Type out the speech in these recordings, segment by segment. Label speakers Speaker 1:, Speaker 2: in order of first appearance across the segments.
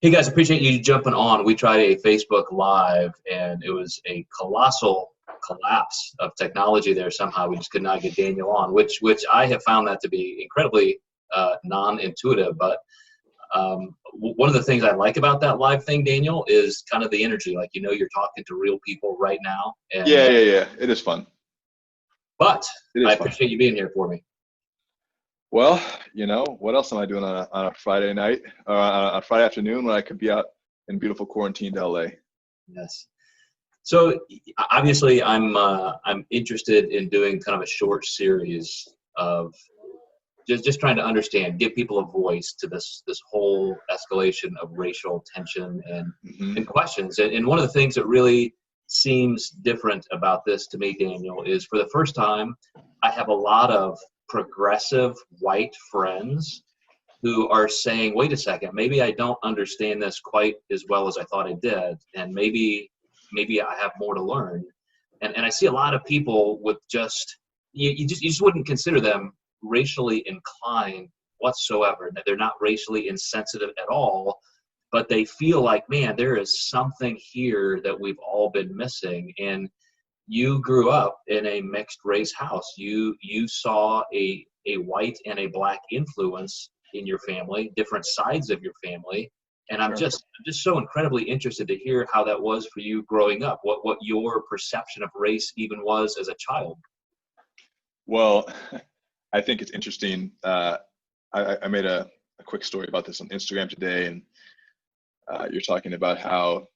Speaker 1: Hey guys, appreciate you jumping on. We tried a Facebook Live and it was a colossal collapse of technology there. Somehow we just could not get Daniel on, which I have found that to be incredibly non-intuitive. But one of the things I like about that live thing, Daniel, is kind of the energy. Like, you're talking to real people right now. And,
Speaker 2: yeah. It is fun.
Speaker 1: But I appreciate you being here for me.
Speaker 2: Well, what else am I doing on a Friday night or on a Friday afternoon when I could be out in beautiful quarantined LA?
Speaker 1: Yes. So obviously I'm interested in doing kind of a short series of just trying to understand, give people a voice to this whole escalation of racial tension and questions. And one of the things that really seems different about this to me, Daniel, is for the first time, I have a lot of progressive white friends who are saying, wait a second, maybe I don't understand this quite as well as I thought I did. And maybe I have more to learn. And I see a lot of people with you just wouldn't consider them racially inclined whatsoever. They're not racially insensitive at all, but they feel like, man, there is something here that we've all been missing. And you grew up in a mixed race house. You saw a white and a black influence in your family, different sides of your family. And I'm just so incredibly interested to hear how that was for you growing up, what your perception of race even was as a child.
Speaker 2: Well, I think it's interesting. I made a quick story about this on Instagram today, and you're talking about how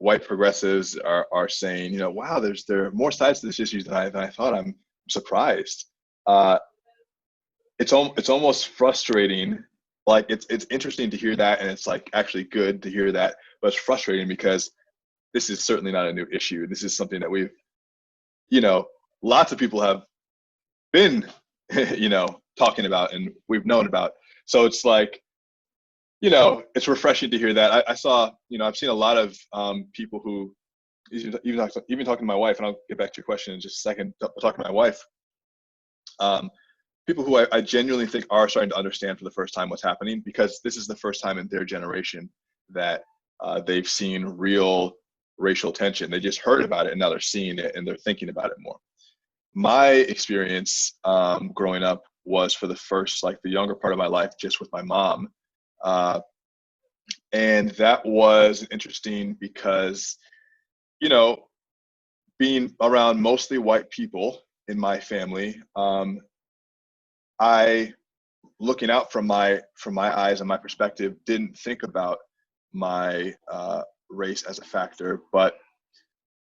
Speaker 2: white progressives are saying, wow, there are more sides to this issue than I thought. I'm surprised. It's almost frustrating. Like it's interesting to hear that, and it's like actually good to hear that, but it's frustrating because this is certainly not a new issue. This is something that we've, lots of people have been, talking about and we've known about. So it's like, it's refreshing to hear that. I saw, I've seen a lot of people who, even talking to my wife, and I'll get back to your question in just a second, talking to my wife, people who I genuinely think are starting to understand for the first time what's happening, because this is the first time in their generation that they've seen real racial tension. They just heard about it and now they're seeing it and they're thinking about it more. My experience growing up was for the younger part of my life just with my mom. And that was interesting because, being around mostly white people in my family, I, looking out from my eyes and my perspective, didn't think about my race as a factor, but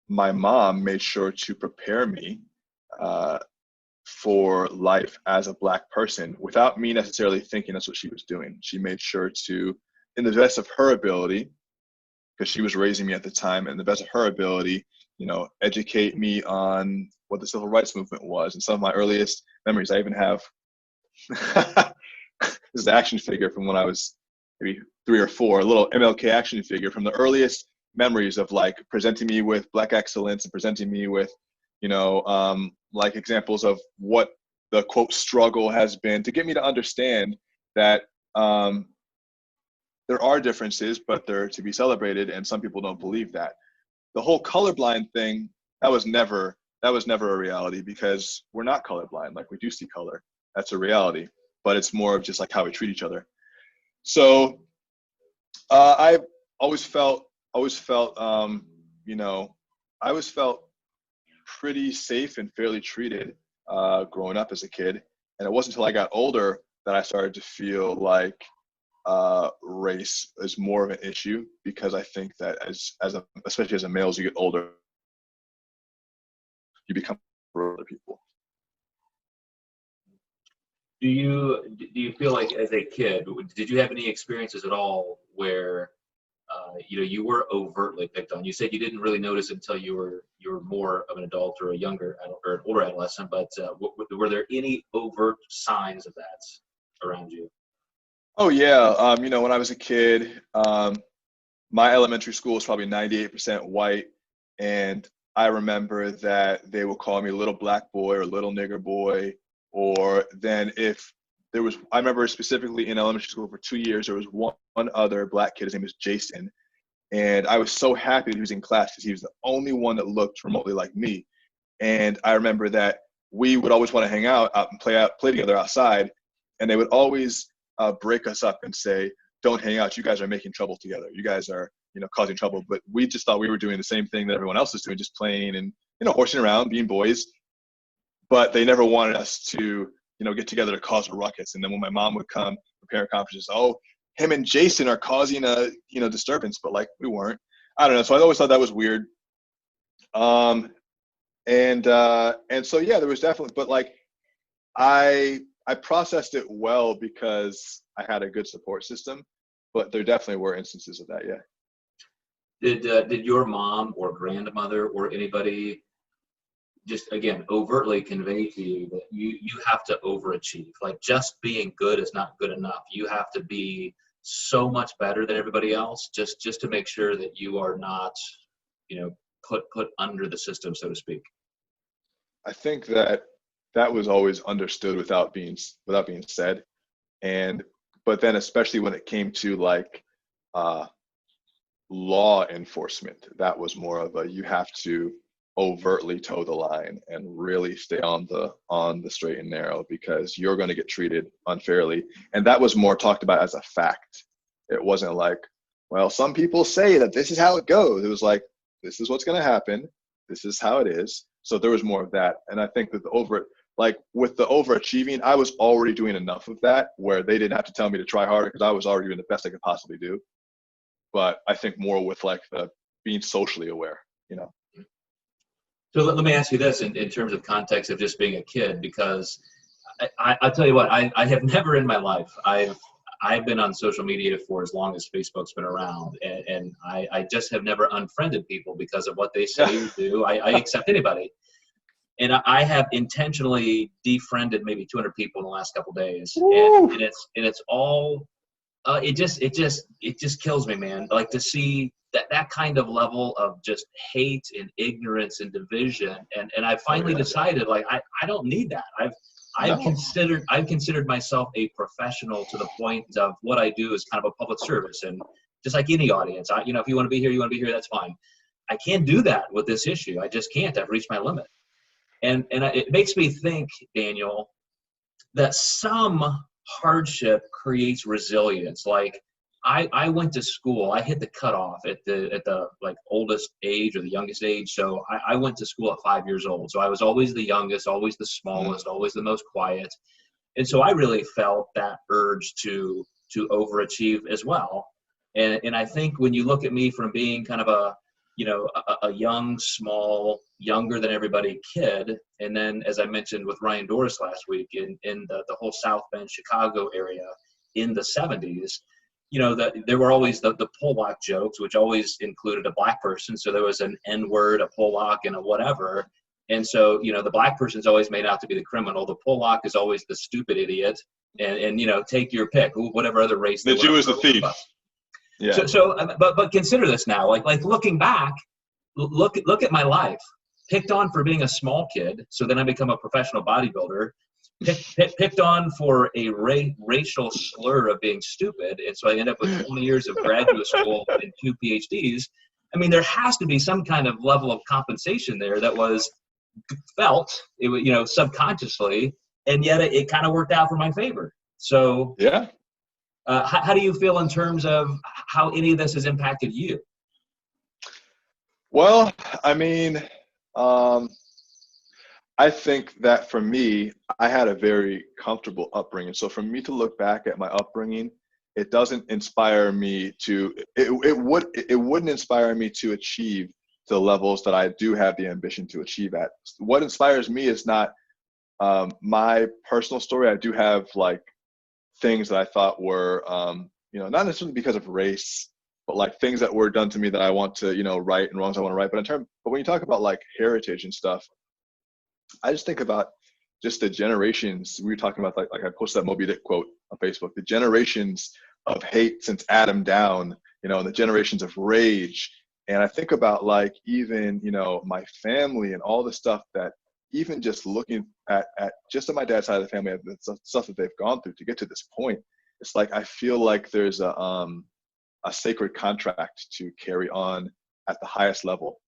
Speaker 2: my mom made sure to prepare me for life as a Black person without me necessarily thinking that's what she was doing. She made sure to, in the best of her ability, because she was raising me at the time, and the best of her ability, educate me on what the civil rights movement was. And some of my earliest memories, I even have this is an action figure from when I was maybe 3 or 4, a little MLK action figure from the earliest memories of like presenting me with Black excellence and presenting me with, like examples of what the quote struggle has been to get me to understand that there are differences, but they're to be celebrated, and some people don't believe that. The whole colorblind thing, that was never a reality, because we're not colorblind. Like, we do see color. That's a reality, but it's more of just like how we treat each other. So I always felt pretty safe and fairly treated growing up as a kid. And it wasn't until I got older that I started to feel like race is more of an issue, because I think that especially as a male, as you get older, you become for other people.
Speaker 1: Do you feel like as a kid, did you have any experiences at all where you were overtly picked on? You said you didn't really notice until you were more of an adult or a younger or an older adolescent, but were there any overt signs of that around you?
Speaker 2: Oh yeah, when I was a kid, my elementary school was probably 98% white, and I remember that they would call me little black boy or little nigger boy. Or then if I remember specifically in elementary school for 2 years, there was one other black kid. His name was Jason. And I was so happy that he was in class because he was the only one that looked remotely like me. And I remember that we would always want to hang out and play together outside. And they would always break us up and say, don't hang out. You guys are making trouble together. You guys are, causing trouble. But we just thought we were doing the same thing that everyone else was doing, just playing and, horsing around, being boys. But they never wanted us to, get together to cause a ruckus. And then when my mom would come for parent conferences, oh, him and Jason are causing a, disturbance, but like we weren't. I don't know. So I always thought that was weird. And so, yeah, there was definitely, but like I processed it well because I had a good support system, but there definitely were instances of that. Yeah.
Speaker 1: Did your mom or grandmother or anybody just, again, overtly convey to you that you have to overachieve? Like, just being good is not good enough. You have to be so much better than everybody else just to make sure that you are not, put under the system, so to speak.
Speaker 2: I think that was always understood without being said. But then especially when it came to like law enforcement, that was more of a, you have to overtly toe the line and really stay on the straight and narrow because you're going to get treated unfairly. And that was more talked about as a fact. It wasn't like, well, some people say that this is how it goes. It was like, this is what's going to happen. This is how it is. So there was more of that. And I think that with the overachieving, I was already doing enough of that where they didn't have to tell me to try harder because I was already doing the best I could possibly do. But I think more with like the being socially aware,
Speaker 1: So let me ask you this in terms of context of just being a kid, because I'll tell you what, I have never in my life, I've been on social media for as long as Facebook's been around, and I just have never unfriended people because of what they say or do. I accept anybody. And I have intentionally defriended maybe 200 people in the last couple of days. And it's all, it just kills me, man. Like to see that kind of level of just hate and ignorance and division. And I finally decided, like, I don't need that. I've considered myself a professional to the point of what I do is kind of a public service, and just like any audience, if you want to be here, you want to be here, that's fine. I can't do that with this issue. I just can't. I've reached my limit. And it makes me think, Daniel, that some hardship creates resilience. Like I went to school, I hit the cutoff at the like oldest age or the youngest age. So I went to school at 5 years old. So I was always the youngest, always the smallest, always the most quiet. And so I really felt that urge to overachieve as well. And I think when you look at me from being kind of a young, small, younger than everybody kid. And then, as I mentioned with Ryan Doris last week, in the whole South Bend, Chicago area in the 70s, there were always the Pollock jokes, which always included a black person. So there was an N-word, a Pollock, and a whatever. And so, the black person's always made out to be the criminal. The Pollock is always the stupid idiot. And take your pick, whatever other race.
Speaker 2: The Jew is the thief. Yeah.
Speaker 1: But consider this now, like looking back, look at my life. Picked on for being a small kid, so then I become a professional bodybuilder. Picked on for a racial slur of being stupid, and so I end up with 20 years of graduate school and 2 PhDs. I mean, there has to be some kind of level of compensation there that was felt, subconsciously, and yet it kind of worked out for my favor. So
Speaker 2: yeah.
Speaker 1: How do you feel in terms of how any of this has impacted you?
Speaker 2: Well, I mean, I think that for me, I had a very comfortable upbringing. So for me to look back at my upbringing, it doesn't inspire me to, it wouldn't inspire me to achieve the levels that I do have the ambition to achieve at. What inspires me is not my personal story. I do have like things that I thought were, not necessarily because of race, but like things that were done to me that I want to, right, and wrongs I want to right. But when you talk about like heritage and stuff, I just think about just the generations. We were talking about like I posted that Moby Dick quote on Facebook, the generations of hate since Adam down, and the generations of rage. And I think about like even, my family and all the stuff that even just looking at just on my dad's side of the family, at the stuff that they've gone through to get to this point, it's like I feel like there's a sacred contract to carry on at the highest level.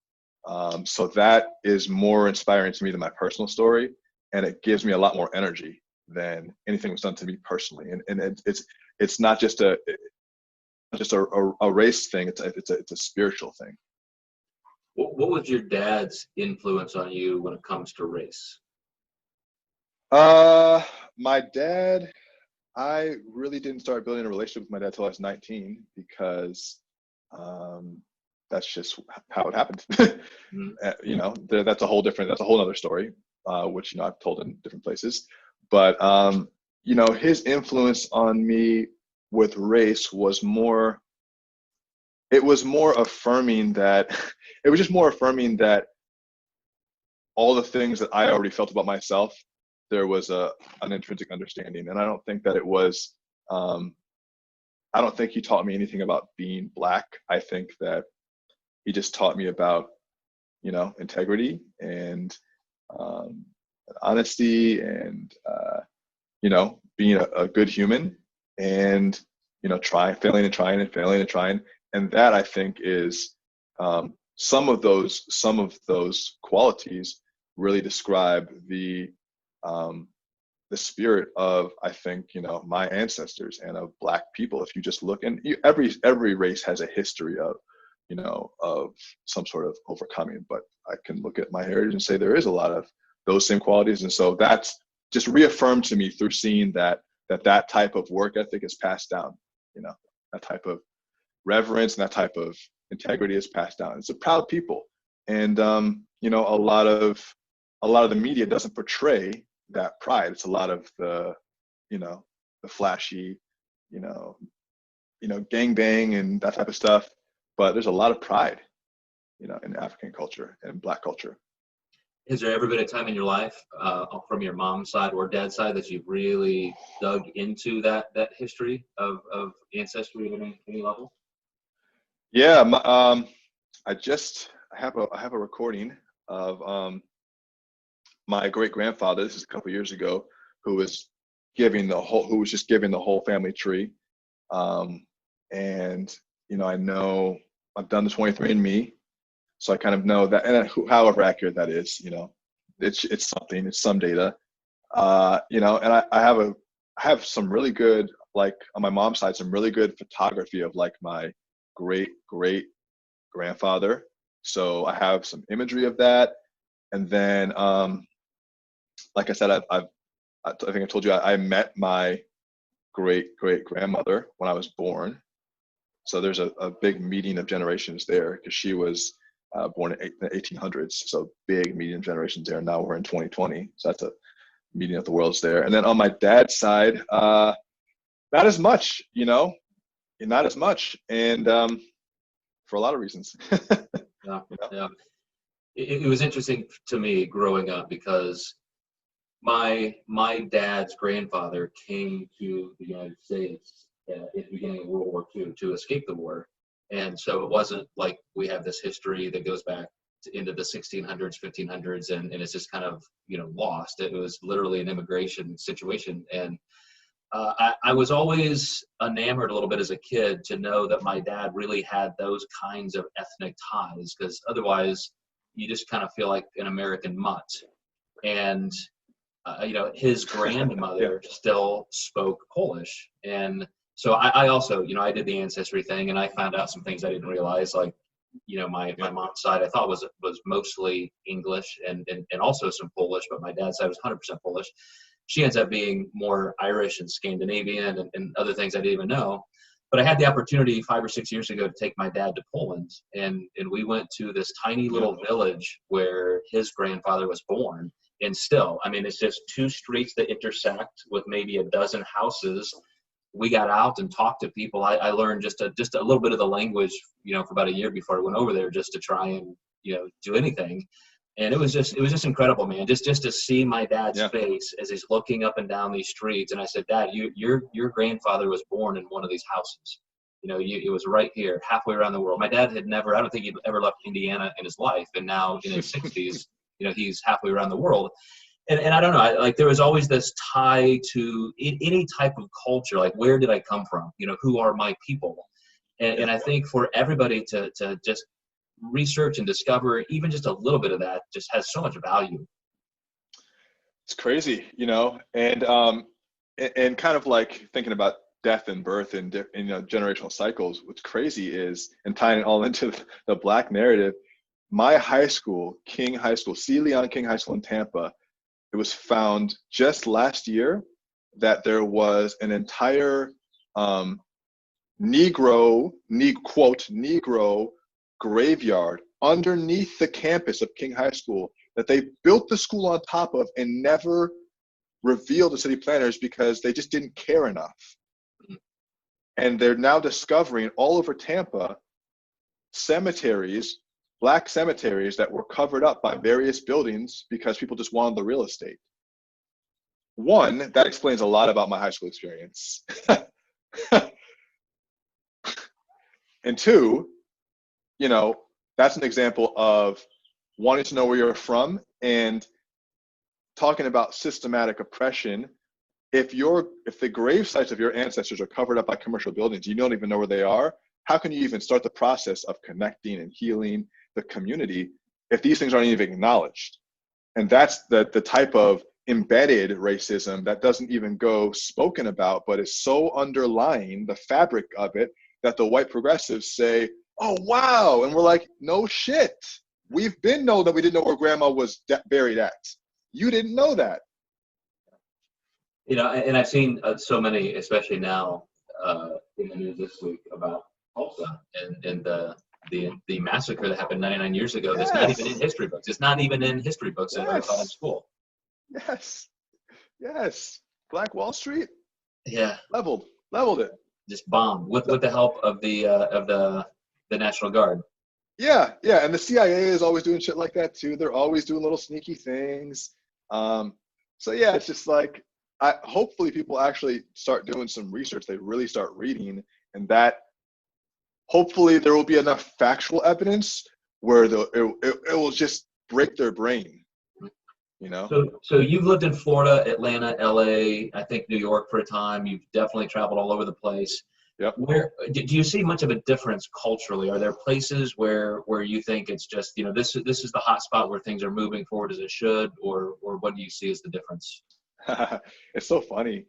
Speaker 2: So that is more inspiring to me than my personal story, and it gives me a lot more energy than anything was done to me personally. And it's not just a race thing. It's a spiritual thing.
Speaker 1: What was your dad's influence on you when it comes to race?
Speaker 2: My dad, I really didn't start building a relationship with my dad till I was 19 because that's just how it happened. You know, that's a whole other story, which, you know, I've told in different places. But you know, his influence on me with race was more. It was more affirming that all the things that I already felt about myself, there was an intrinsic understanding. And I don't think that it was, I don't think he taught me anything about being Black. I think that he just taught me about, you know, integrity and honesty and, you know, being a good human and, you know, failing and trying. And that, I think, is some of those qualities really describe the spirit of, I think, you know, my ancestors and of Black people. If you just look, and every race has a history of, you know, of some sort of overcoming. But I can look at my heritage and say there is a lot of those same qualities, and so that's just reaffirmed to me through seeing that type of work ethic is passed down. You know, that type of reverence and that type of integrity is passed down. It's a proud people, and you know, a lot of the media doesn't portray that pride. It's a lot of the, you know, the flashy, you know, gangbang and that type of stuff. But there's a lot of pride, you know, in African culture and Black culture.
Speaker 1: Has there ever been a time in your life, from your mom's side or dad's side, that you've really dug into that history of ancestry at any level?
Speaker 2: Yeah, I have a recording of my great grandfather. This is a couple years ago, who was just giving the whole family tree, and you know I've done the 23andMe, so I kind of know that, and however accurate that is, you know, it's some data, you know, and I have some really good, like on my mom's side, some really good photography of like my great grandfather. So I have some imagery of that, and then like I said, I think I told you I met my great grandmother when I was born. So there's a big meeting of generations there, because she was born in the 1800s. So big meeting of generations there. Now we're in 2020. So that's a meeting of the worlds there. And then on my dad's side, not as much, you know, not as much. And for a lot of reasons.
Speaker 1: Yeah, you know? Yeah. It was interesting to me growing up, because my dad's grandfather came to the United States at the beginning of World War II to escape the war. And so it wasn't like we have this history that goes back into the 1600s, 1500s, and it's just kind of, you know, lost. It was literally an immigration situation. And I was always enamored a little bit as a kid to know that my dad really had those kinds of ethnic ties, because otherwise you just kind of feel like an American mutt. And you know, his grandmother still spoke Polish. And so I also, you know, I did the ancestry thing, and I found out some things I didn't realize, like, you know, my mom's side I thought was mostly English and also some Polish, but my dad's side was 100% Polish. She ends up being more Irish and Scandinavian and other things I didn't even know. But I had the opportunity 5 or 6 years ago to take my dad to Poland, and we went to this tiny little village where his grandfather was born. And still, I mean, it's just 2 streets that intersect with maybe a dozen houses. We got out and talked to people. I learned just a little bit of the language, you know, for about a year before I went over there, just to try and, you know, do anything. And it was just incredible, man. Just to see my dad's face as he's looking up and down these streets. And I said, Dad, your grandfather was born in one of these houses. You know, it was right here, halfway around the world. My dad had never, I don't think he'd ever left Indiana in his life. And now in his 60s, he's halfway around the world. And I don't know, like there was always this tie to any type of culture, like where did I come from? Who are my people? And I think for everybody to just research and discover even just a little bit of that just has so much value.
Speaker 2: It's crazy, and kind of like thinking about death and birth and generational cycles. What's crazy is, and tying it all into the Black narrative, my high school, King High School, C. Leon King High School in Tampa, it was found just last year that there was an entire Negro graveyard underneath the campus of King High School that they built the school on top of and never revealed to city planners because they just didn't care enough. And they're now discovering all over Tampa cemeteries, Black cemeteries that were covered up by various buildings because people just wanted the real estate. One, that explains a lot about my high school experience. And two, that's an example of wanting to know where you're from and talking about systematic oppression. If the grave sites of your ancestors are covered up by commercial buildings, you don't even know where they are, how can you even start the process of connecting and healing the community if these things aren't even acknowledged? And that's the type of embedded racism that doesn't even go spoken about, but is so underlying the fabric of it that the white progressives say, oh, wow. And we're like, no shit. We've been known that we didn't know where grandma was buried at. You didn't know that.
Speaker 1: And I've seen so many, especially now in the news this week about Tulsa and the massacre that happened 99 years ago.
Speaker 2: Yes.
Speaker 1: That's not even in history books. It's not even in history books that I taught in school.
Speaker 2: Yes. Black Wall Street.
Speaker 1: Yeah.
Speaker 2: Leveled it.
Speaker 1: Just bombed with the help of the National Guard.
Speaker 2: Yeah, and the CIA is always doing shit like that too. They're always doing little sneaky things. So yeah, it's just like, hopefully people actually start doing some research. They really start reading, and that hopefully there will be enough factual evidence where it will just break their brain.
Speaker 1: So you've lived in Florida, Atlanta, LA, I think New York for a time. You've definitely traveled all over the place.
Speaker 2: Yep.
Speaker 1: Where do you see much of a difference culturally? Are there places where you think it's just, this is the hot spot where things are moving forward as it should, or what do you see as the difference?
Speaker 2: It's so funny.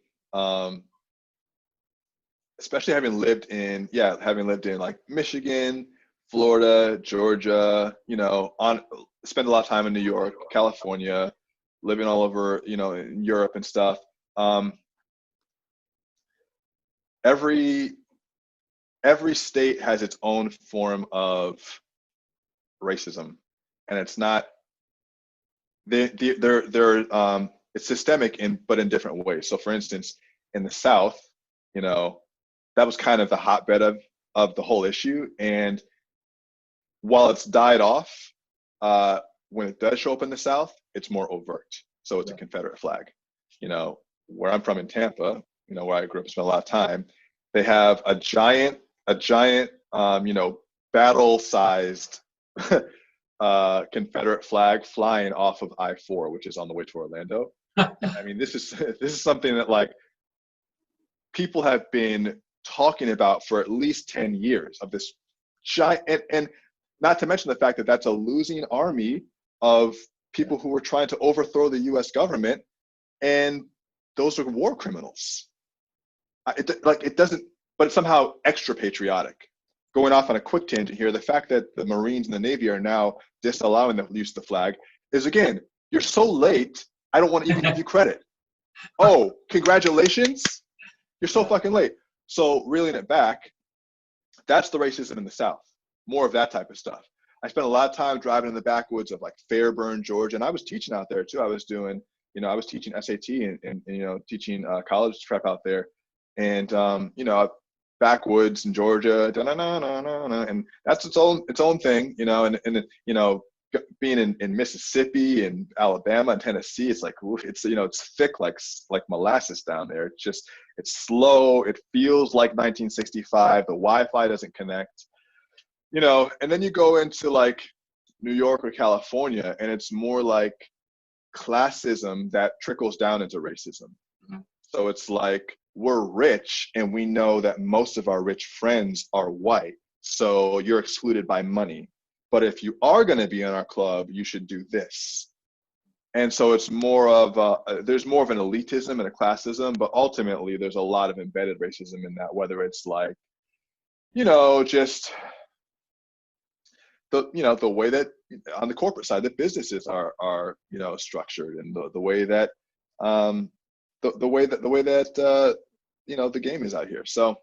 Speaker 2: Especially having lived in like Michigan, Florida, Georgia, spend a lot of time in New York, California, living all over, in Europe and stuff. Every state has its own form of racism, and it's not it's systemic but in different ways. So for instance, in the South, that was kind of the hotbed of the whole issue. And while it's died off, when it does show up in the South, it's more overt. So it's a Confederate flag. Where I'm from in Tampa, where I grew up and spent a lot of time, they have a giant, battle-sized Confederate flag flying off of I-4, which is on the way to Orlando. I mean, this is something that like people have been talking about for at least 10 years, of this giant, and not to mention the fact that that's a losing army of people who were trying to overthrow the U.S. government, and those are war criminals. It doesn't, but it's somehow extra patriotic. Going off on a quick tangent here, the fact that the Marines and the Navy are now disallowing the use of the flag is, again, you're so late, I don't want to even give you credit. Oh, congratulations, you're so fucking late. So reeling it back, that's the racism in the South. More of that type of stuff. I spent a lot of time driving in the backwoods of like Fairburn, Georgia, and I was teaching out there too. I was doing, I was teaching SAT and teaching college prep out there, and backwoods in Georgia, and that's its own thing, and being in Mississippi and Alabama and Tennessee, it's like, it's it's thick like molasses down there. It's slow. It feels like 1965. The Wi-Fi doesn't connect. And then you go into like New York or California, and it's more like classism that trickles down into racism.
Speaker 1: Mhm.
Speaker 2: So it's like, we're rich and we know that most of our rich friends are white, so you're excluded by money. But if you are going to be in our club, you should do this. And so it's more of there's more of an elitism and a classism, but ultimately there's a lot of embedded racism in that, whether it's like, just the way that on the corporate side that businesses are structured, and the way that the way that the game is out here. So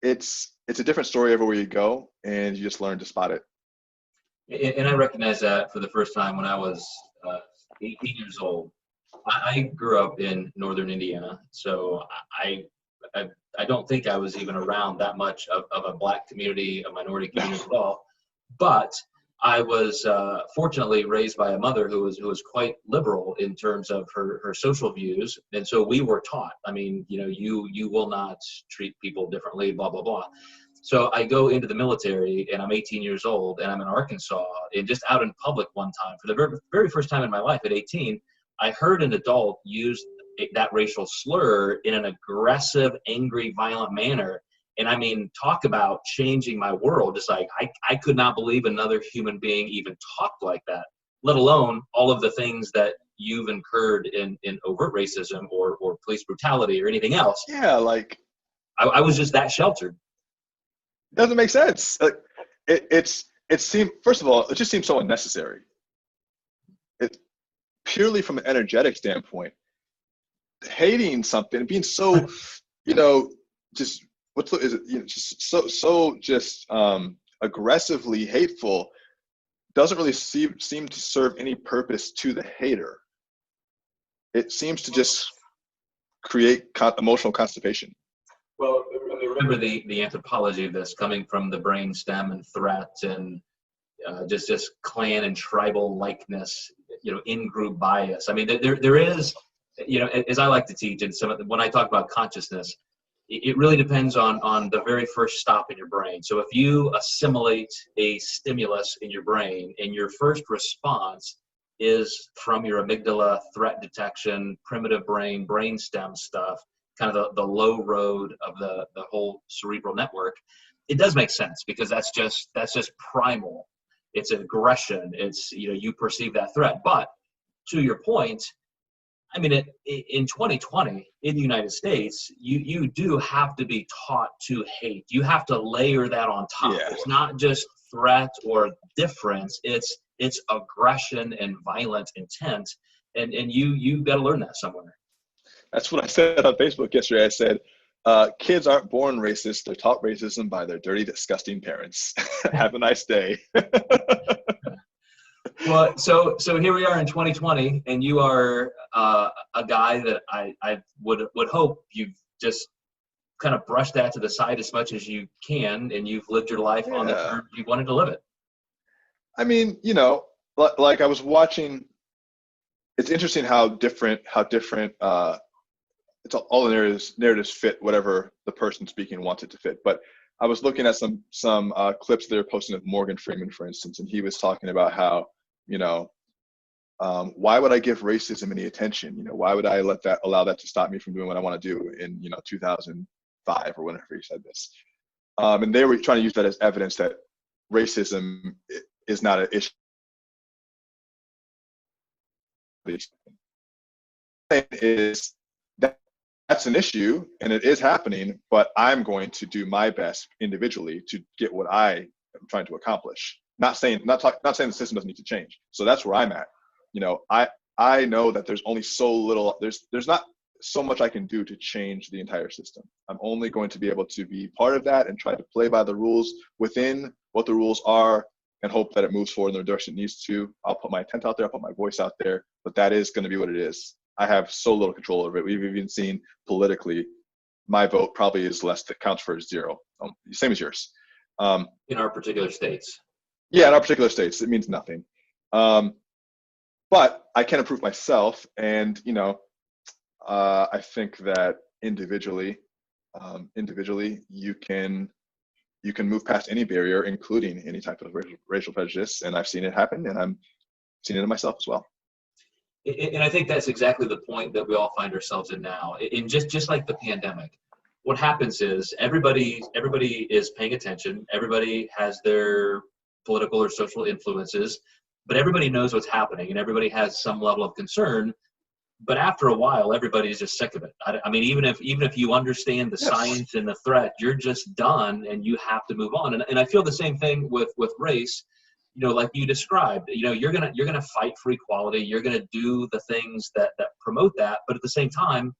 Speaker 2: it's a different story everywhere you go, and you just learn to spot it.
Speaker 1: And I recognize that for the first time when I was 18 years old. I grew up in northern Indiana, so I don't think I was even around that much of a Black community, a minority community at all. But I was fortunately raised by a mother who was quite liberal in terms of her social views, and so we were taught. I mean, you will not treat people differently, blah blah blah. So I go into the military, and I'm 18 years old, and I'm in Arkansas, and just out in public one time, for the very, very first time in my life at 18, I heard an adult use that racial slur in an aggressive, angry, violent manner. And I mean, talk about changing my world. Just like, I could not believe another human being even talked like that, let alone all of the things that you've incurred in overt racism or police brutality or anything else.
Speaker 2: Yeah, like
Speaker 1: I was just that sheltered.
Speaker 2: Doesn't make sense. Like, it seemed, first of all, it just seems so unnecessary. It purely from an energetic standpoint, hating something, being so, just just aggressively hateful, doesn't really seem to serve any purpose to the hater. It seems to just create emotional constipation.
Speaker 1: Well, remember the anthropology of this coming from the brain stem and threat and just clan and tribal likeness, in-group bias. I mean, there is, as I like to teach, and when I talk about consciousness, it really depends on the very first stop in your brain. So if you assimilate a stimulus in your brain and your first response is from your amygdala, threat detection, primitive brain stem stuff, kind of the low road of the whole cerebral network, it does make sense because that's just primal. It's aggression. It's, you perceive that threat. But to your point, I mean, in 2020 in the United States, you do have to be taught to hate. You have to layer that on top.
Speaker 2: Yeah.
Speaker 1: It's not just threat or difference. It's aggression and violent intent, and you got to learn that somewhere.
Speaker 2: That's what I said on Facebook yesterday. I said, kids aren't born racist. They're taught racism by their dirty, disgusting parents. Have a nice day.
Speaker 1: Well, so here we are in 2020, and you are a guy that I would hope you've just kind of brushed that to the side as much as you can, and you've lived your life on the terms you wanted to live it.
Speaker 2: I mean, like I was watching. It's interesting how different. It's all the narratives fit whatever the person speaking wants it to fit. But I was looking at some clips they were posting of Morgan Freeman, for instance, and he was talking about how, why would I give racism any attention? Why would I allow that to stop me from doing what I want to do in 2005 or whenever he said this? And they were trying to use that as evidence that racism is not an issue. Is that's an issue and it is happening, but I'm going to do my best individually to get what I am trying to accomplish. Not saying the system doesn't need to change. So that's where I'm at. I know that there's only so little, there's not so much I can do to change the entire system. I'm only going to be able to be part of that and try to play by the rules within what the rules are and hope that it moves forward in the direction it needs to. I'll put my intent out there, I'll put my voice out there, but that is going to be what it is. I have so little control over it. We've even seen politically, my vote probably is less, that counts for 0. Same as yours.
Speaker 1: In our particular states.
Speaker 2: Yeah, in our particular states, it means nothing. But I can improve myself, and I think that individually, you can you can move past any barrier, including any type of racial prejudice. And I've seen it happen, and I'm seeing it in myself as well.
Speaker 1: And I think that's exactly the point that we all find ourselves in now. In just like the pandemic, what happens is everybody is paying attention. Everybody has their political or social influences, but everybody knows what's happening, and everybody has some level of concern. But after a while, everybody's just sick of it. I mean, even if you understand the science and the threat, you're just done, and you have to move on. And I feel the same thing with race. You know, like you described, you know, you're gonna fight for equality. You're gonna do the things that promote that, but at the same time,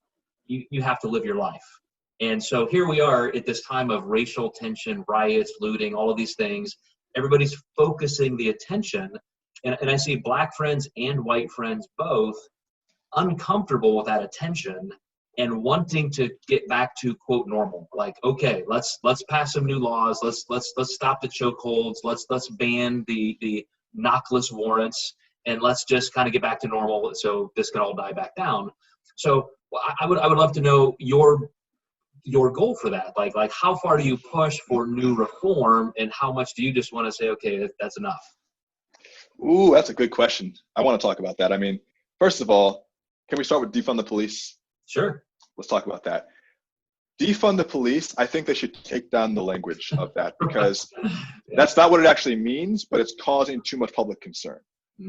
Speaker 1: you have to live your life. And so here we are at this time of racial tension, riots, looting, all of these things. Everybody's focusing the attention, and I see black friends and white friends both uncomfortable with that attention and wanting to get back to quote normal. Like, okay, let's pass some new laws. Let's stop the chokeholds. Let's ban the knockless warrants, and let's just kind of get back to normal so this can all die back down. So I would love to know your goal for that. Like how far do you push for new reform, and how much do you just want to say, okay, that's enough?
Speaker 2: Ooh, that's a good question. I want to talk about that. I mean, first of all, can we start with defund the police?
Speaker 1: Sure.
Speaker 2: Let's talk about that. Defund the police, I think they should take down the language of that, because that's not what it actually means, but it's causing too much public concern.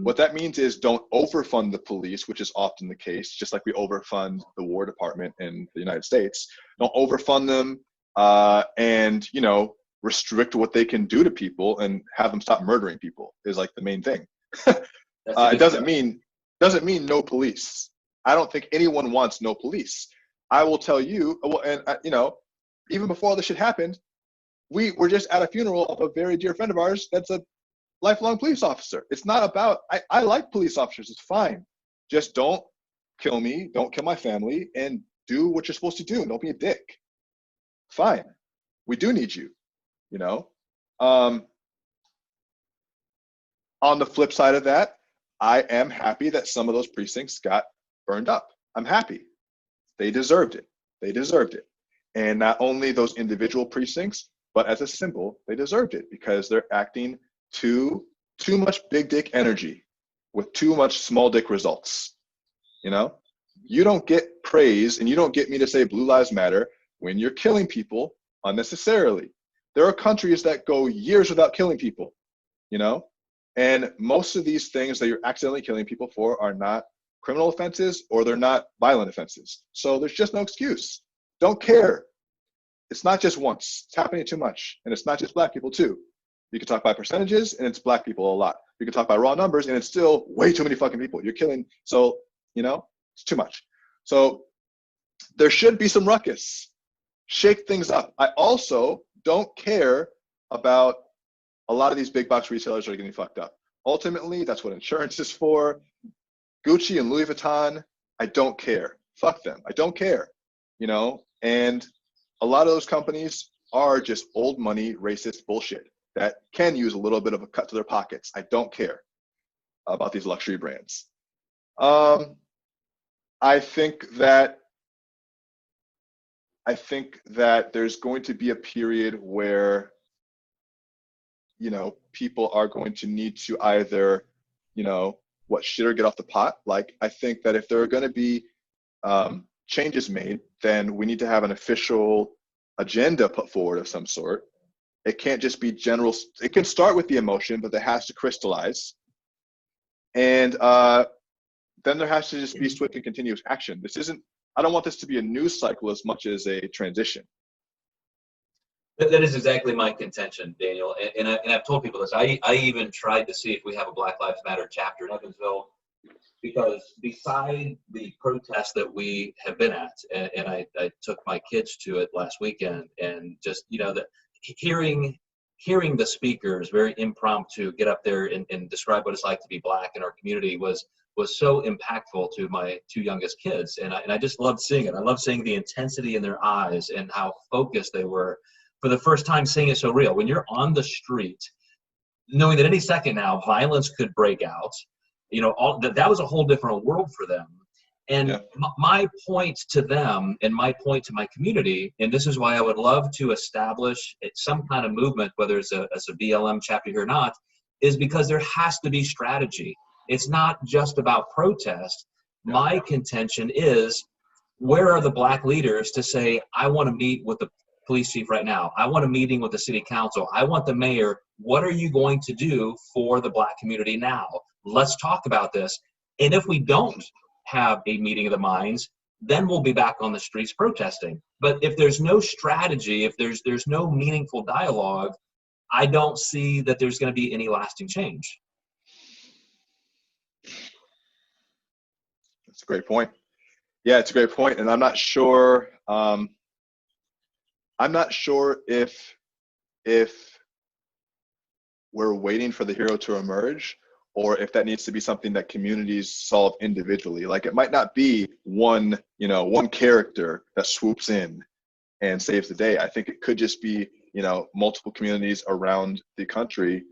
Speaker 2: What that means is don't overfund the police, which is often the case, just like we overfund the War Department in the United States. Don't overfund them and, you know, restrict what they can do to people and have them stop murdering people is like the main thing. It doesn't mean no police. I don't think anyone wants no police. I will tell you, well, and you know, even before all this shit happened, we were just at a funeral of a very dear friend of ours that's a lifelong police officer. It's not about, I like police officers, it's fine. Just don't kill me, don't kill my family, and do what you're supposed to do. Don't be a dick. Fine. We do need you, you know? On the flip side of that, I am happy that some of those precincts got burned up. I'm happy. They deserved it. They deserved it. And not only those individual precincts, but as a symbol, they deserved it because they're acting too much big dick energy with too much small dick results. You know, you don't get praise and you don't get me to say Blue Lives Matter when you're killing people unnecessarily. There are countries that go years without killing people, you know, and most of these things that you're accidentally killing people for are not criminal offenses or they're not violent offenses. So there's just no excuse. Don't care. It's not just once. It's happening too much. And it's not just black people too. You can talk by percentages and it's black people a lot. You can talk by raw numbers and it's still way too many fucking people. You're killing. So, you know, it's too much. So there should be some ruckus. Shake things up. I also don't care about a lot of these big box retailers that are getting fucked up. Ultimately, that's what insurance is for. Gucci and Louis Vuitton, I don't care. Fuck them. I don't care. You know, and a lot of those companies are just old money, racist bullshit that can use a little bit of a cut to their pockets. I don't care about these luxury brands. I think that there's going to be a period where, you know, people are going to need to either, you know, what, shit or get off the pot. Like, I think that if there are going to be changes made, then we need to have an official agenda put forward of some sort. It can't just be general. It can start with the emotion, but it has to crystallize. And then there has to just be swift and continuous action. This isn't, I don't want this to be a news cycle as much as a transition.
Speaker 1: That is exactly my contention, Daniel. And I've told people this. I even tried to see if we have a Black Lives Matter chapter in Evansville, because beside the protest that we have been at, and I took my kids to it last weekend, and just, you know, hearing the speakers very impromptu get up there and describe what it's like to be Black in our community was so impactful to my two youngest kids. And I just loved seeing it. I loved seeing the intensity in their eyes and how focused they were. For the first time, seeing it so real. When you're on the street, knowing that any second now violence could break out, you know, that was a whole different world for them. And
Speaker 2: Yeah.
Speaker 1: my point to them and my point to my community, and this is why I would love to establish some kind of movement, whether it's a BLM chapter here or not, is because there has to be strategy. It's not just about protest.
Speaker 2: Yeah.
Speaker 1: My contention is, where are the Black leaders to say, I want to meet with the police chief right now. I want a meeting with the city council. I want the mayor. What are you going to do for the Black community now? Let's talk about this. And if we don't have a meeting of the minds, then we'll be back on the streets protesting. But if there's no strategy, if there's no meaningful dialogue, I don't see that there's going to be any lasting change.
Speaker 2: That's a great point. Yeah, it's a great point. And I'm not sure if we're waiting for the hero to emerge, or if that needs to be something that communities solve individually. Like, it might not be one character that swoops in and saves the day. I think it could just be, multiple communities around the country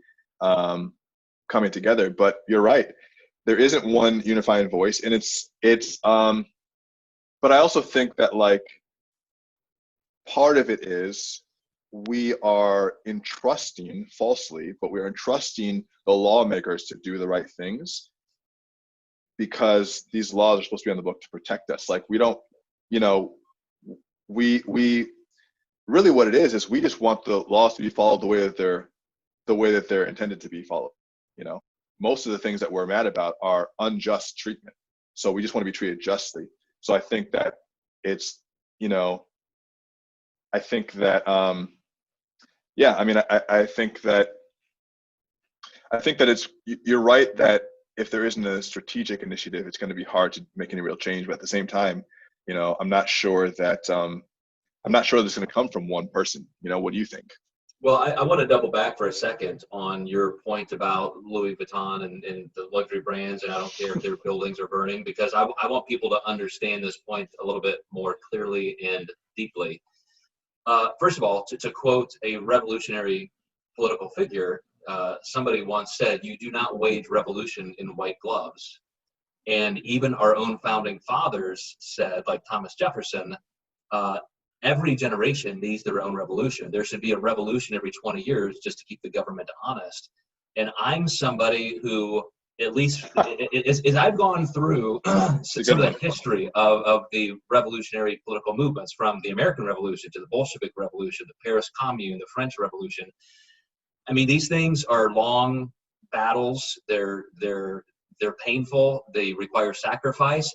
Speaker 2: coming together. But you're right, there isn't one unifying voice, and but I also think that, like, part of it is we are entrusting, falsely, but we are entrusting the lawmakers to do the right things, because these laws are supposed to be on the book to protect us. Like, we don't, we really, what it is we just want the laws to be followed the way that they're intended to be followed. Most of the things that we're mad about are unjust treatment. So we just want to be treated justly. So I think that it's, I think that, I think that you're right that if there isn't a strategic initiative, it's going to be hard to make any real change. But at the same time, I'm not sure that, I'm not sure this is going to come from one person. What do you think?
Speaker 1: Well, I want to double back for a second on your point about Louis Vuitton and the luxury brands, and I don't care if their buildings are burning, because I want people to understand this point a little bit more clearly and deeply. First of all, to quote a revolutionary political figure, somebody once said, "You do not wage revolution in white gloves." And even our own founding fathers said, like Thomas Jefferson, every generation needs their own revolution. There should be a revolution every 20 years just to keep the government honest. And I'm somebody who, at least as I've gone through some of the history of the revolutionary political movements, from the American Revolution to the Bolshevik Revolution, the Paris Commune, the French Revolution. I mean, these things are long battles. They're painful. They require sacrifice.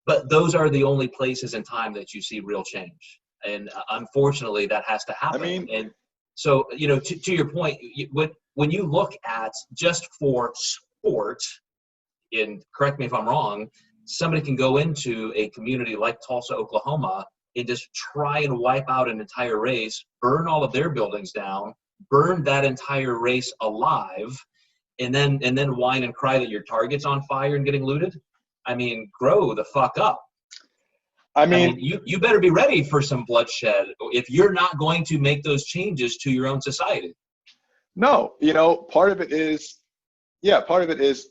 Speaker 1: But those are the only places in time that you see real change. And unfortunately, that has to happen. And so, to your point, when you look at just for sport, and correct me if I'm wrong, somebody can go into a community like Tulsa, Oklahoma, and just try and wipe out an entire race, burn all of their buildings down, burn that entire race alive, and then whine and cry that your target's on fire and getting looted. I mean, grow the fuck up. I mean, you better be ready for some bloodshed if you're not going to make those changes to your own society.
Speaker 2: No, part of it is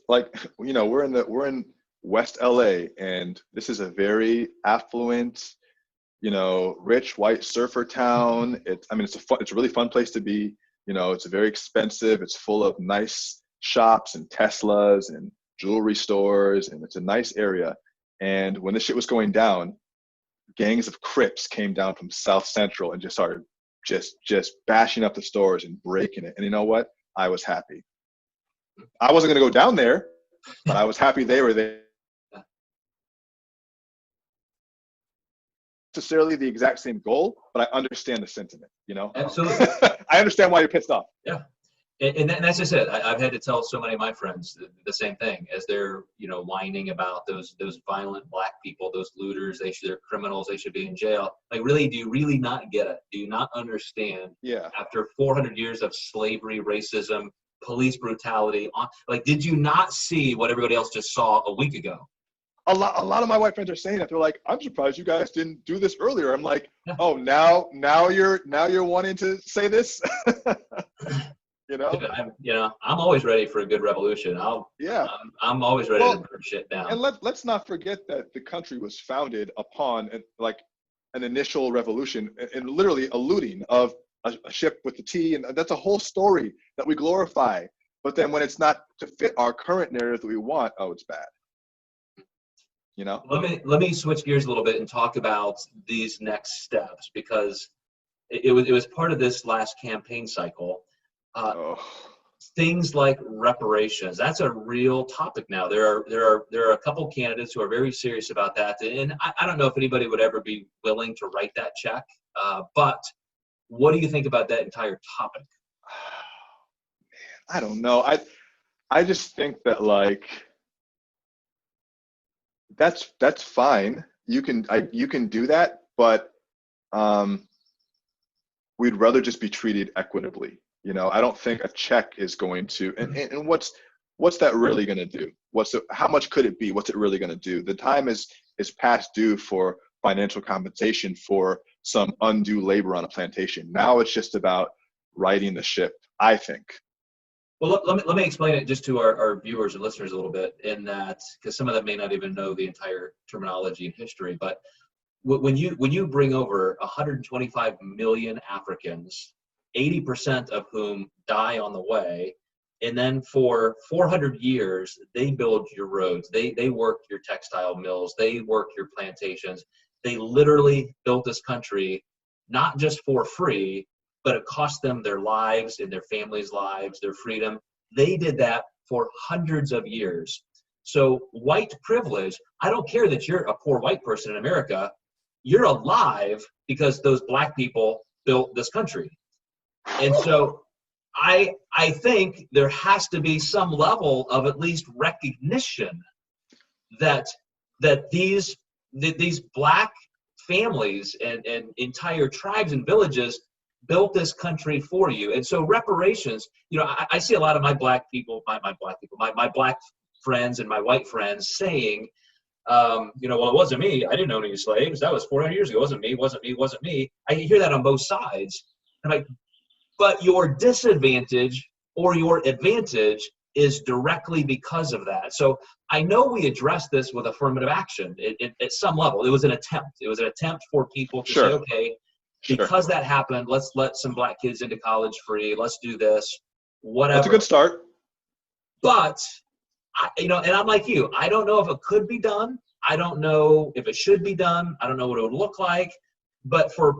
Speaker 2: like, we're in West LA, and this is a very affluent, rich white surfer town. It's a really fun place to be. It's very expensive. It's full of nice shops and Teslas and jewelry stores, and it's a nice area. And when this shit was going down, gangs of Crips came down from South Central and just started just bashing up the stores and breaking it. And you know what? I was happy. I wasn't going to go down there, but I was happy they were there. Necessarily the exact same goal, but I understand the sentiment,
Speaker 1: Absolutely.
Speaker 2: I understand why you're pissed off.
Speaker 1: Yeah. And as I said, I've had to tell so many of my friends the same thing, as they're, whining about those violent Black people, those looters, they're criminals, they should be in jail. Like, really, do you really not get it? Do you not understand? Yeah. After 400 years of slavery, racism, police brutality, did you not see what everybody else just saw a week ago?
Speaker 2: A lot of my white friends are saying that. They're like, "I'm surprised you guys didn't do this earlier." I'm like, "Oh, now you're wanting to say this?" You know?
Speaker 1: I'm always ready for a good revolution.
Speaker 2: Yeah.
Speaker 1: I'm always ready to burn shit down.
Speaker 2: And let's not forget that the country was founded upon like an initial revolution and literally a looting of a ship with the T, and that's a whole story that we glorify. But then when it's not to fit our current narrative that we want, oh, it's bad. You know?
Speaker 1: Let me switch gears a little bit and talk about these next steps, because it was part of this last campaign cycle. Things like reparations, that's a real topic now. There are a couple candidates who are very serious about that, and I don't know if anybody would ever be willing to write that check. But what do you think about that entire topic?
Speaker 2: I don't know. I just think that, like, that's fine. You can do that, but we'd rather just be treated equitably. You know, I don't think a check is going to, and what's that really going to do? How much could it be? What's it really going to do? The time is past due for financial compensation for some undue labor on a plantation. Now it's just about righting the ship, I think.
Speaker 1: Well, let me explain it just to our viewers and listeners a little bit, in that, because some of them may not even know the entire terminology and history. But when you bring over 125 million Africans, 80% of whom die on the way, and then for 400 years they build your roads, they work your textile mills, they work your plantations, they literally built this country not just for free, but it cost them their lives and their families' lives, their freedom. They did that for hundreds of years. So white privilege, I don't care that you're a poor white person in America, you're alive because those black people built this country. And so I think there has to be some level of at least recognition that these black families and entire tribes and villages built this country for you. And so reparations, you know, I see a lot of my black friends and my white friends saying, you know, well, it wasn't me. I didn't own any slaves. That was 400 years ago. It wasn't me. I hear that on both sides. I'm like, but your disadvantage or your advantage is directly because of that. So I know we addressed this with affirmative action at some level. It was an attempt. It was an attempt for people to say, okay, because that happened, let's let some black kids into college free. Let's do this, whatever.
Speaker 2: That's a good start.
Speaker 1: But, you know, and I'm like you. I don't know if it could be done. I don't know if it should be done. I don't know what it would look like. But for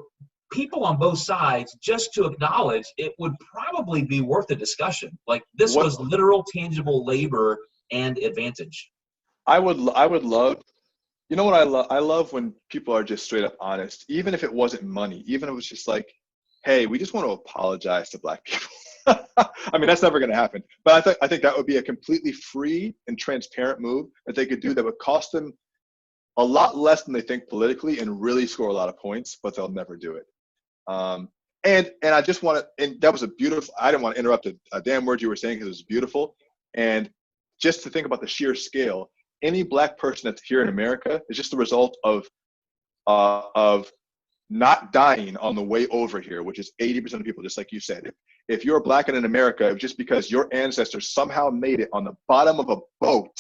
Speaker 1: people on both sides, just to acknowledge, it would probably be worth a discussion. Like, this was literal, tangible labor and advantage.
Speaker 2: I would love, you know what I love when people are just straight up honest, even if it wasn't money, even if it was just like, hey, we just want to apologize to black people. I mean, that's never going to happen. But I think that would be a completely free and transparent move that they could do that would cost them a lot less than they think politically and really score a lot of points, but they'll never do it. And I just want to, and that was a beautiful, I didn't want to interrupt a damn word you were saying because it was beautiful. And just to think about the sheer scale, any black person that's here in America is just the result of not dying on the way over here, which is 80% of people, just like you said. If you're black and in America, it's just because your ancestors somehow made it on the bottom of a boat,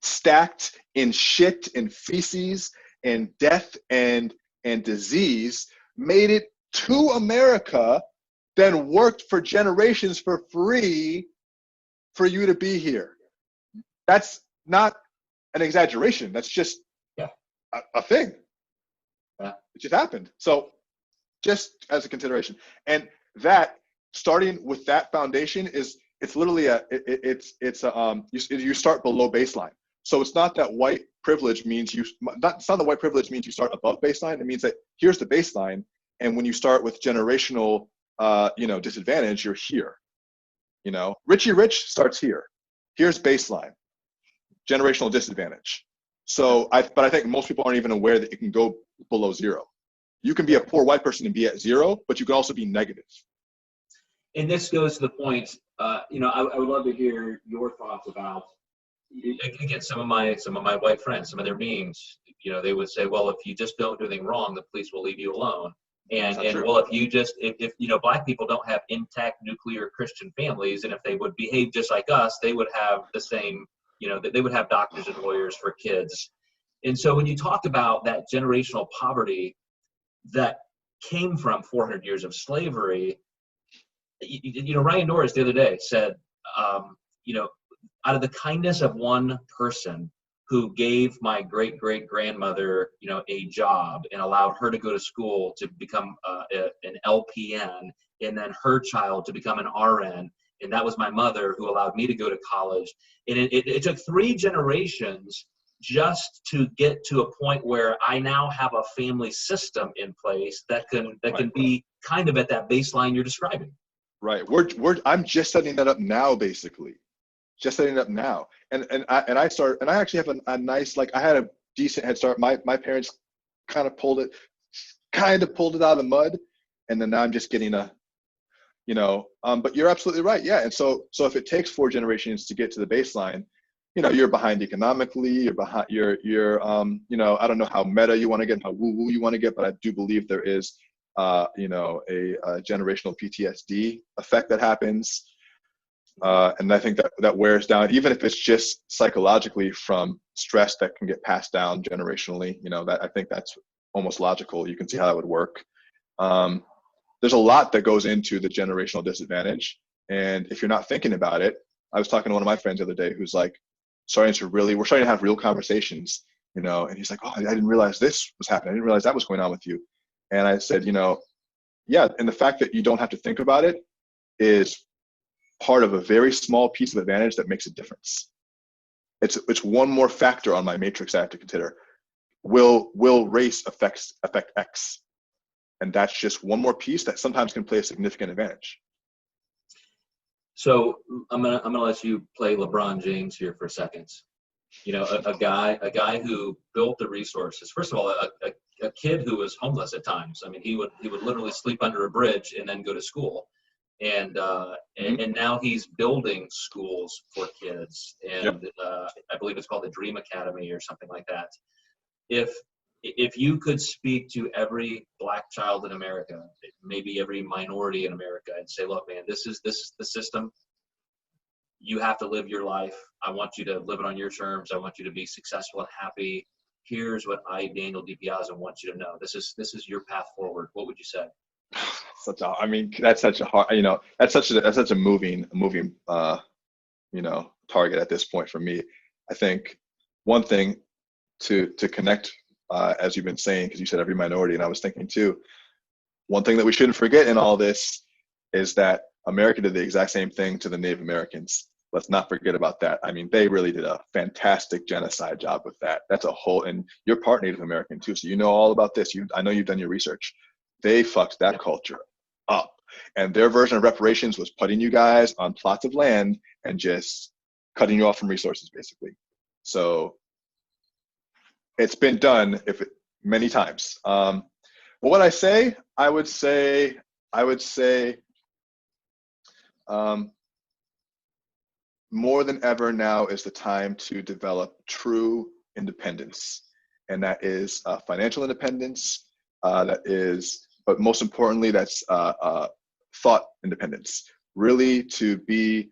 Speaker 2: stacked in shit and feces and death and disease, made it to America, then worked for generations for free for you to be here. That's not an exaggeration. That's just a thing. It just happened. So just as a consideration. And that, starting with that foundation, it's literally you start below baseline. So it's not that white privilege means it's not that white privilege means you start above baseline. It means that here's the baseline, and when you start with generational disadvantage, you're here. You know, Richie Rich starts here. Here's baseline, generational disadvantage. So I think most people aren't even aware that you can go below zero. You can be a poor white person and be at zero, but you can also be negative.
Speaker 1: And this goes to the point, I would love to hear your thoughts about, again, some of my white friends, some of their beings, you know, they would say, well, if you just don't do anything wrong, the police will leave you alone. And well, if you know, black people don't have intact nuclear Christian families, and if they would behave just like us, they would have the same, you know, they would have doctors and lawyers for kids. And so when you talk about that generational poverty that came from 400 years of slavery, you know, Ryan Norris the other day said, you know, out of the kindness of one person who gave my great-great-grandmother, you know, a job and allowed her to go to school to become an LPN, and then her child to become an RN, and that was my mother who allowed me to go to college. And it took 3 generations just to get to a point where I now have a family system in place that can be kind of at that baseline you're describing.
Speaker 2: Right. I'm just setting that up now, basically. Just setting it up now. And I actually have a nice, like, I had a decent head start. My parents kind of pulled it out of the mud, and then now I'm just getting a, you know, but you're absolutely right. Yeah. And so if it takes 4 generations to get to the baseline, you know, you're behind economically, you're behind, you're you know, I don't know how meta you want to get, how woo-woo you want to get, but I do believe there is, you know, a generational PTSD effect that happens. And I think that wears down, even if it's just psychologically from stress that can get passed down generationally, you know, that I think that's almost logical. You can see how that would work. There's a lot that goes into the generational disadvantage. And if you're not thinking about it, I was talking to one of my friends the other day who's like, we're starting to have real conversations, you know, and he's like, oh, I didn't realize this was happening. I didn't realize that was going on with you. And I said, you know, yeah, and the fact that you don't have to think about it is part of a very small piece of advantage that makes a difference. It's one more factor on my matrix I have to consider. Will race affect X? And that's just one more piece that sometimes can play a significant advantage.
Speaker 1: So I'm gonna let you play LeBron James here for a second. You know, a guy who built the resources. First of all, a kid who was homeless at times. I mean, he would literally sleep under a bridge and then go to school. And now he's building schools for kids, and I believe it's called the Dream Academy or something like that. If you could speak to every black child in America, maybe every minority in America, and say, look, man, this is the system. You have to live your life. I want you to live it on your terms. I want you to be successful and happy. Here's what I, Daniel DiPiazza, want you to know. This is your path forward. What would you say?
Speaker 2: That's such a hard, you know, that's such a moving, you know, target at this point for me. I think one thing to connect, as you've been saying, because you said every minority, and I was thinking too, one thing that we shouldn't forget in all this is that America did the exact same thing to the Native Americans. Let's not forget about that. I mean, they really did a fantastic genocide job with that. That's a whole, and you're part Native American too, so you know all about this. I know you've done your research. They fucked that culture up. And their version of reparations was putting you guys on plots of land and just cutting you off from resources, basically. So it's been done many times. But what I say, I would say more than ever now is the time to develop true independence. And that is financial independence, but most importantly, that's thought independence. Really to be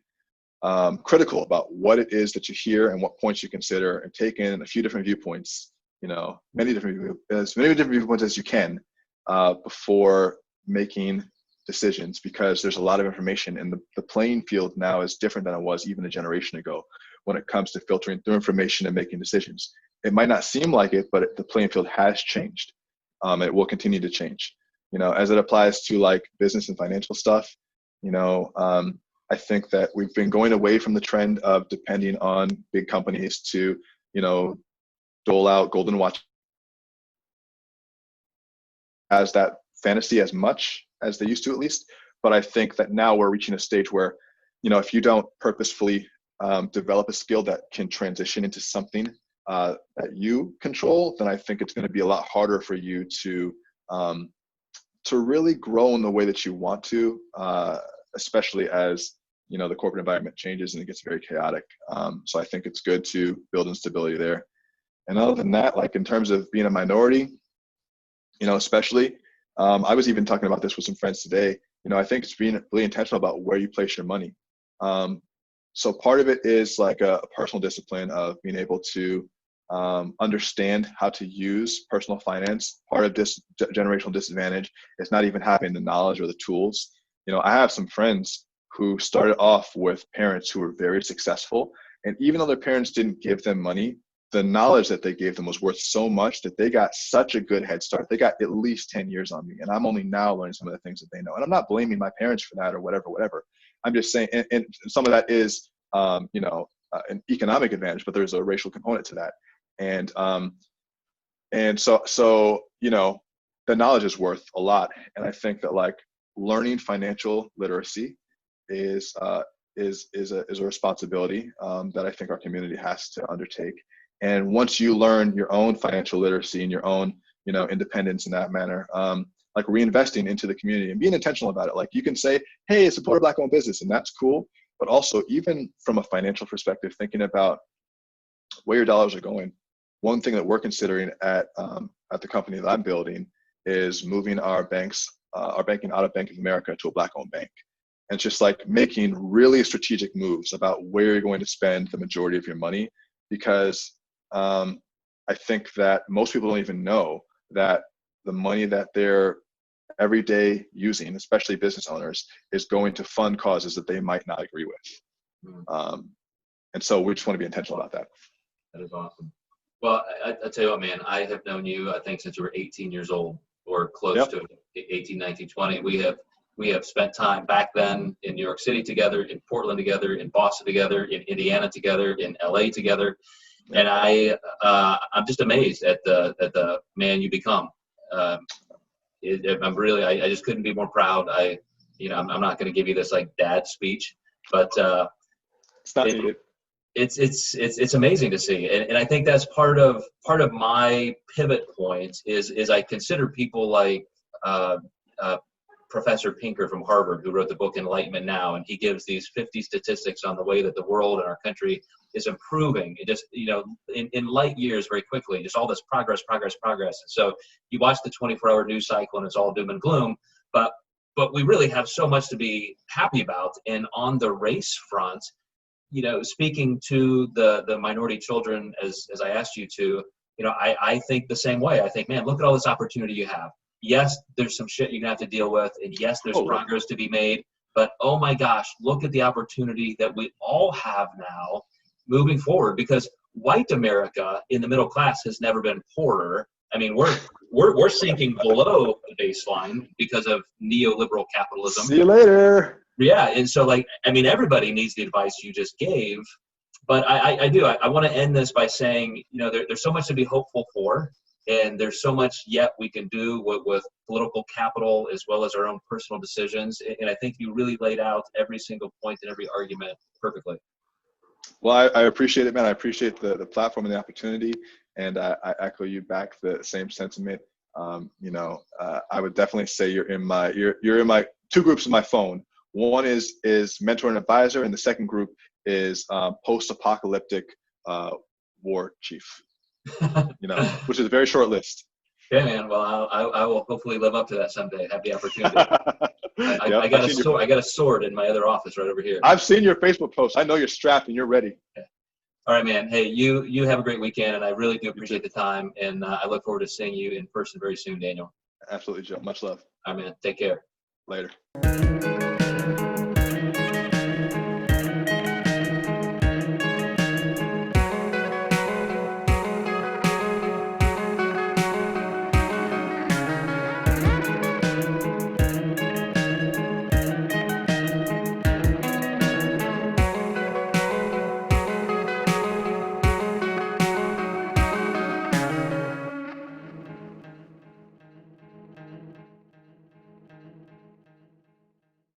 Speaker 2: critical about what it is that you hear and what points you consider, and take in a few different viewpoints, you know, as many different viewpoints as you can before making decisions, because there's a lot of information, and the playing field now is different than it was even a generation ago when it comes to filtering through information and making decisions. It might not seem like it, but the playing field has changed. It will continue to change. You know, as it applies to like business and financial stuff, you know, I think that we've been going away from the trend of depending on big companies to, you know, dole out golden watch as that fantasy as much as they used to, at least. But I think that now we're reaching a stage where, you know, if you don't purposefully develop a skill that can transition into something that you control, then I think it's going to be a lot harder for you to really grow in the way that you want to, especially as, you know, the corporate environment changes and it gets very chaotic. So I think it's good to build instability there. And other than that, like in terms of being a minority, you know, especially, I was even talking about this with some friends today. I think it's being really intentional about where you place your money. So part of it is like a personal discipline of being able to understand how to use personal finance. Part of this generational disadvantage is not even having the knowledge or the tools. I have some friends who started off with parents who were very successful, and even though their parents didn't give them money, the knowledge that they gave them was worth so much that they got such a good head start. They got at least 10 years on me, and I'm only now learning some of the things that they know. And I'm not blaming my parents for that or whatever. I'm just saying, and some of that is, an economic advantage, but there's a racial component to that. And so the knowledge is worth a lot. And I think that like learning financial literacy is a responsibility that I think our community has to undertake. And once you learn your own financial literacy and your own, independence in that manner, like reinvesting into the community and being intentional about it. Like you can say, hey, support a Black-owned business, and that's cool. But also, even from a financial perspective, thinking about where your dollars are going. One thing that we're considering at the company that I'm building is moving our banking out of Bank of America to a Black-owned bank. And it's just like making really strategic moves about where you're going to spend the majority of your money, because I think that most people don't even know that the money that they're every day using, especially business owners, is going to fund causes that they might not agree with. And so we just want to be intentional about that.
Speaker 1: That is awesome. Well, I tell you what, man, I have known you, I think, since you were 18 years old or close to it, 18, 19, 20. We have spent time back then in New York City together, in Portland together, in Boston together, in Indiana together, in LA together. And I'm just amazed at the man you become. I'm really, I just couldn't be more proud. I'm not going to give you this like dad speech, but
Speaker 2: it's not needed.
Speaker 1: It's amazing to see, and I think that's part of my pivot point is I consider people like Professor Pinker from Harvard, who wrote the book Enlightenment Now, and he gives these 50 statistics on the way that the world and our country is improving. It just, in light years very quickly, just all this progress. And so you watch the 24-hour news cycle and it's all doom and gloom, but we really have so much to be happy about. And on the race front, speaking to the minority children, as I asked you to, I think the same way. I think, man, look at all this opportunity you have. Yes, there's some shit you're gonna have to deal with, and yes, there's progress to be made, but oh my gosh, look at the opportunity that we all have now moving forward, because white America in the middle class has never been poorer. I mean, we're sinking below the baseline because of neoliberal capitalism.
Speaker 2: See you later.
Speaker 1: Yeah, and so everybody needs the advice you just gave, but I want to end this by saying, there's so much to be hopeful for, and there's so much yet we can do with political capital as well as our own personal decisions, and I think you really laid out every single point and every argument perfectly.
Speaker 2: Well, I appreciate it, man. I appreciate the platform and the opportunity, and I echo you back the same sentiment. I would definitely say you're in my two groups of my phone. One is mentor and advisor, and the second group is post-apocalyptic war chief. Which is a very short list.
Speaker 1: Yeah, man. Well, I will hopefully live up to that someday. Have the opportunity. I got a sword in my other office right over here.
Speaker 2: I've seen your Facebook post. I know you're strapped and you're ready.
Speaker 1: Okay. All right, man. Hey, you have a great weekend, and I really do appreciate the time, and I look forward to seeing you in person very soon, Daniel.
Speaker 2: Absolutely, Joe. Much love.
Speaker 1: All right, man. Take care.
Speaker 2: Later.